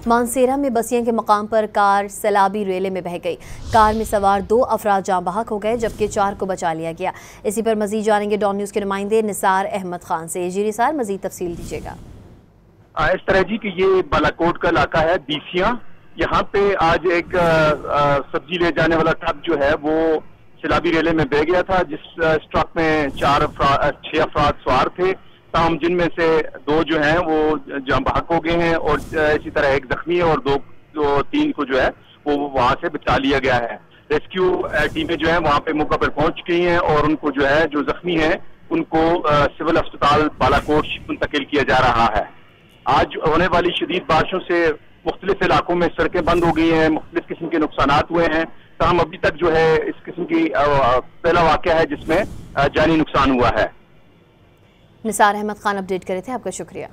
मानसेरा में बसिया के मकाम पर कार सैलाबी रेले में बह गई। कार में सवार 2 अफराद जाँ बहक हो गए जबकि 4 को बचा लिया गया। इसी पर मजीद जानेंगे डॉन न्यूज़ के नुमाइंदे निसार अहमद खान से। जी निसार, मजीद तफसील दीजिएगा। इस तरह जी कि ये बालाकोट का इलाका है बीसिया। यहाँ पे आज एक सब्जी ले जाने वाला ट्रक जो है वो सैलाबी रेले में बह गया था, जिस ट्रक में 6 अफराद सवार थे, ताहम जिनमें से 2 जो हैं वो जाँ बहक हो गए हैं और इसी तरह एक जख्मी है और 3 को जो है वो वहां से बचा लिया गया है। रेस्क्यू टीमें जो है वहां पे मौका पर पहुंच गई हैं और उनको जो है जो जख्मी है उनको सिविल अस्पताल बालाकोट मुंतकिल किया जा रहा है। आज होने वाली शदीद बारिशों से मुख्तलिफ इलाकों में सड़कें बंद हो गई हैं, मुख्तलिफ किस्म के नुकसानात हुए हैं। ताहम अभी तक जो है इस किस्म की पहला वाक़या है जिसमें जानी नुकसान हुआ है। निसार अहमद खान अपडेट करे थे, आपका शुक्रिया।